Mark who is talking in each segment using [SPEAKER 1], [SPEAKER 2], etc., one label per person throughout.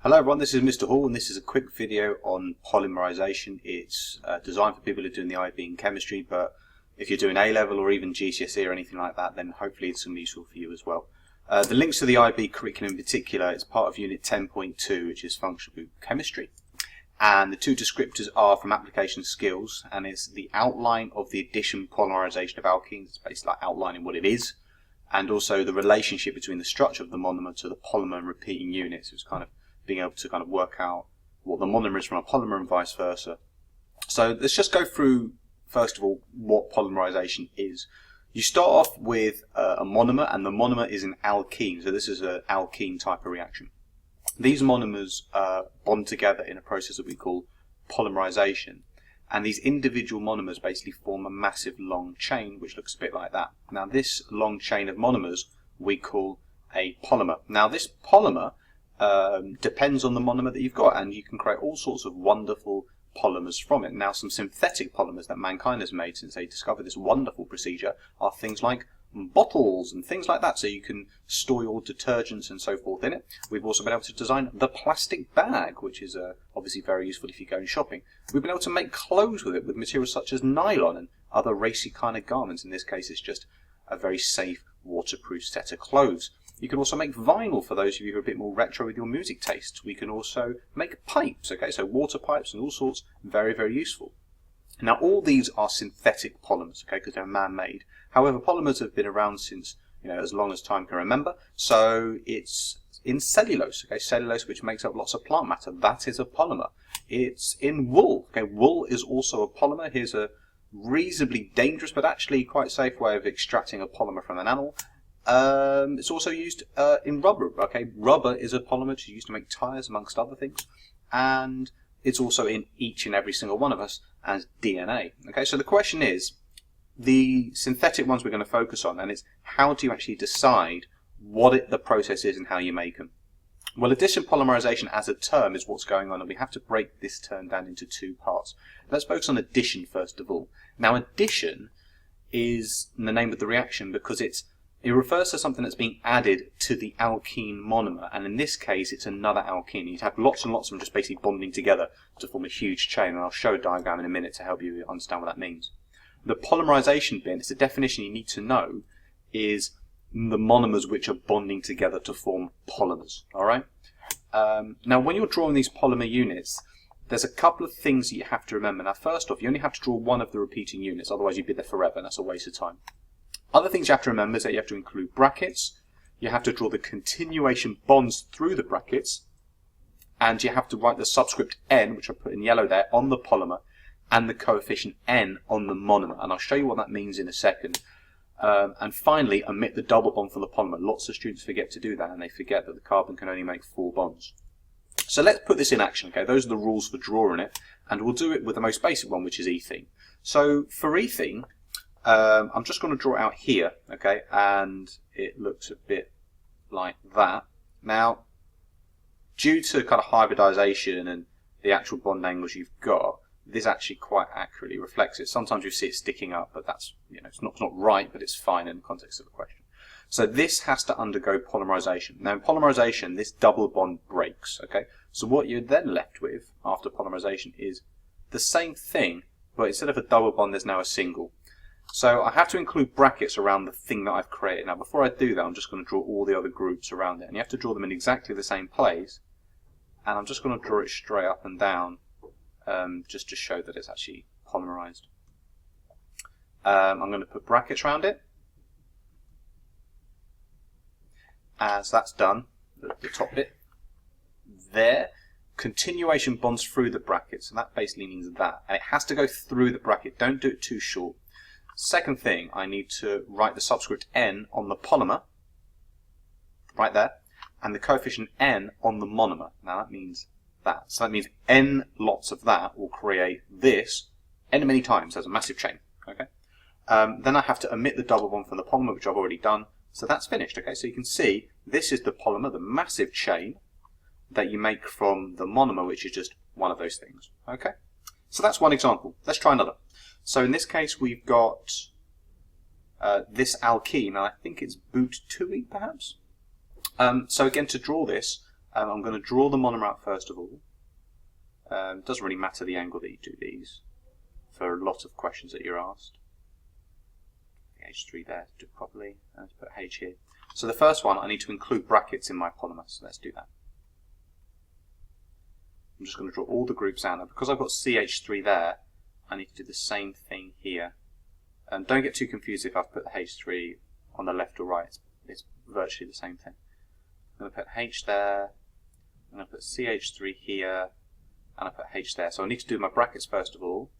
[SPEAKER 1] Hello everyone, this is Mr. Hall and this is a quick video on polymerization. It's designed for people who are doing the IB in chemistry, but if you're doing A-level or even GCSE or anything like that, then hopefully it's useful for you as well. The links to the IB curriculum in particular is part of Unit 10.2, which is Functional Group Chemistry. And the two descriptors are from application skills, and it's the outline of the addition polymerization of alkenes. It's basically like outlining what it is, and also the relationship between the structure of the monomer to the polymer and repeating units. It's kind of being able to work out what the monomer is from a polymer and vice versa. So let's just go through, first of all, what polymerization is. You start off with a monomer, and the monomer is an alkene. So this is an alkene type of reaction. These monomers bond together in a process that we call polymerization. And these individual monomers basically form a massive long chain, which looks a bit like that. Now this long chain of monomers we call a polymer. Now this polymer depends on the monomer that you've got, and you can create all sorts of wonderful polymers from it. Now some synthetic polymers that mankind has made since they discovered this wonderful procedure are things like bottles and things like that, so you can store your detergents and so forth in it. We've also been able to design the plastic bag, which is obviously very useful if you're going shopping. We've been able to make clothes with it with materials such as nylon and other racy kind of garments. In this case it's just a very safe waterproof set of clothes. You can also make vinyl for those of you who are a bit more retro with your music taste. We can also make pipes, okay, so water pipes and all sorts, very, very useful. Now all these are synthetic polymers, okay, because they're man-made. However, polymers have been around since, as long as time can remember. So it's in cellulose, okay, cellulose which makes up lots of plant matter. That is a polymer. It's in wool, okay, wool is also a polymer. Here's a reasonably dangerous but actually quite safe way of extracting a polymer from an animal. It's also used in rubber. Okay, rubber is a polymer which is used to make tires, amongst other things, and it's also in each and every single one of us as DNA. Okay, so the question is, the synthetic ones we're going to focus on, and it's how do you actually decide what the process is and how you make them? Well, addition polymerization as a term is what's going on, and we have to break this term down into two parts. Let's focus on addition first of all. Now, addition is the name of the reaction because it refers to something that's being added to the alkene monomer, and in this case it's another alkene. You'd have lots and lots of them just basically bonding together to form a huge chain, and I'll show a diagram in a minute to help you understand what that means. The polymerization bit, it's a definition you need to know, is the monomers which are bonding together to form polymers. Alright? Now when you're drawing these polymer units, there's a couple of things that you have to remember. Now first off, you only have to draw one of the repeating units, otherwise you'd be there forever and that's a waste of time. Other things you have to remember is that you have to include brackets, you have to draw the continuation bonds through the brackets, and you have to write the subscript n, which I put in yellow there, on the polymer, and the coefficient n on the monomer. And I'll show you what that means in a second. And finally, omit the double bond for the polymer. Lots of students forget to do that, and they forget that the carbon can only make 4 bonds. So let's put this in action, okay? Those are the rules for drawing it, and we'll do it with the most basic one, which is ethene. So for ethene, I'm just going to draw it out here, okay, and it looks a bit like that. Now, due to kind of hybridization and the actual bond angles you've got, this actually quite accurately reflects it. Sometimes you see it sticking up, but that's, it's not right, but it's fine in the context of the question. So this has to undergo polymerization. Now in polymerization, this double bond breaks, okay? So what you're then left with after polymerization is the same thing, but instead of a double bond, there's now a single. So I have to include brackets around the thing that I've created. Now before I do that, I'm just going to draw all the other groups around it. And you have to draw them in exactly the same place. And I'm just going to draw it straight up and down, just to show that it's actually polymerized. I'm going to put brackets around it. As that's done, the top bit, there, continuation bonds through the brackets. And that basically means that. And it has to go through the bracket. Don't do it too short. Second thing, I need to write the subscript n on the polymer, right there, and the coefficient n on the monomer. Now that means that. So that means n lots of that will create this n many times as a massive chain. Okay. Then I have to omit the double bond from the polymer, which I've already done. So that's finished. Okay. So you can see this is the polymer, the massive chain that you make from the monomer, which is just one of those things. Okay. So that's one example. Let's try another. So in this case, we've got this alkene, and I think it's but2e perhaps. So again, to draw this, I'm going to draw the monomer out first of all. It doesn't really matter the angle that you do these for a lot of questions that you're asked. H3 there to do it properly, and let's put H here. So the first one, I need to include brackets in my polymer, so let's do that. I'm just going to draw all the groups out. Now, because I've got CH3 there, I need to do the same thing here. And don't get too confused if I've put the H3 on the left or right. It's virtually the same thing. I'm going to put H there, I'm going to put CH3 here, and I put H there. So I need to do my brackets first of all.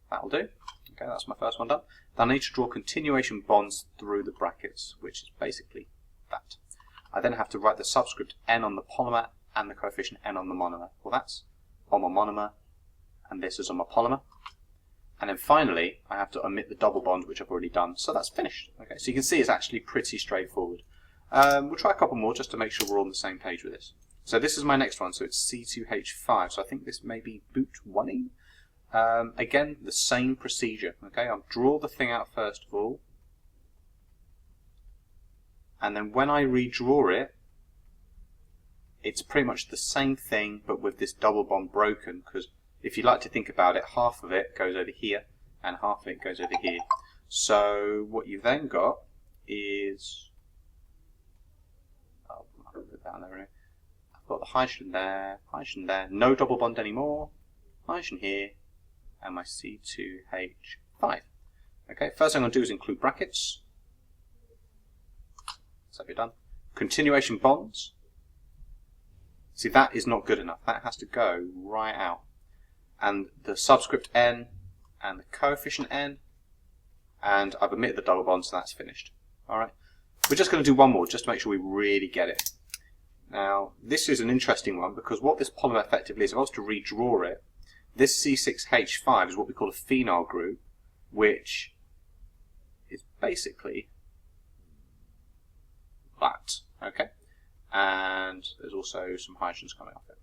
[SPEAKER 1] That'll do. Okay, that's my first one done. Then I need to draw continuation bonds through the brackets, which is basically that. I then have to write the subscript n on the polymer and the coefficient n on the monomer. Well, that's on my monomer, and this is on my polymer. And then finally, I have to omit the double bond, which I've already done. So that's finished. Okay, so you can see it's actually pretty straightforward. We'll try a couple more just to make sure we're all on the same page with this. So this is my next one. So it's C2H5. So I think this may be boot 1E. Again, the same procedure. Okay, I'll draw the thing out first of all. And then when I redraw it, it's pretty much the same thing, but with this double bond broken, because if you like to think about it, half of it goes over here and half of it goes over here. So what you've then got is, I'll put that on there. I've got the hydrogen there, no double bond anymore, hydrogen here, and my C2H5. Okay, first thing I'm going to do is include brackets. So we're done. Continuation bonds. See, that is not good enough. That has to go right out. And the subscript n and the coefficient n, and I've omitted the double bond, so that's finished. Alright, we're just going to do one more just to make sure we really get it. Now, this is an interesting one because what this polymer effectively is, if I was to redraw it, this C6H5 is what we call a phenyl group, which is basically that. Okay, and there's also some hydrogens coming off it.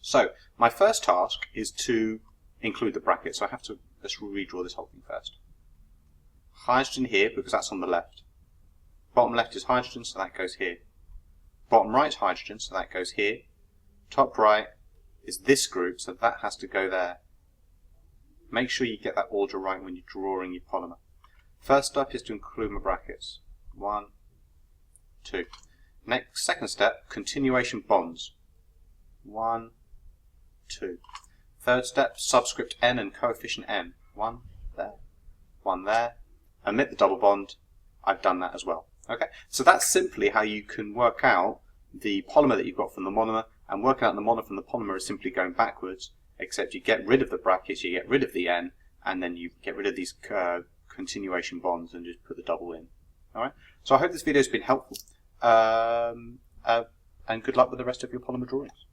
[SPEAKER 1] So my first task is to include the bracket, so I have to, let's redraw this whole thing first. Hydrogen here, because that's on the left. Bottom left is hydrogen, so that goes here. Bottom right is hydrogen, so that goes here. Top right is this group, so that has to go there. Make sure you get that order right when you're drawing your polymer. First step is to include my brackets. 1, 2. Next, second step, continuation bonds. 1, 2. Third step, subscript n and coefficient n. 1 there, 1 there. Omit the double bond. I've done that as well. Okay, so that's simply how you can work out the polymer that you've got from the monomer, and working out the monomer from the polymer is simply going backwards, except you get rid of the brackets, you get rid of the n, and then you get rid of these continuation bonds and just put the double in. Alright, so I hope this video has been helpful, and good luck with the rest of your polymer drawings.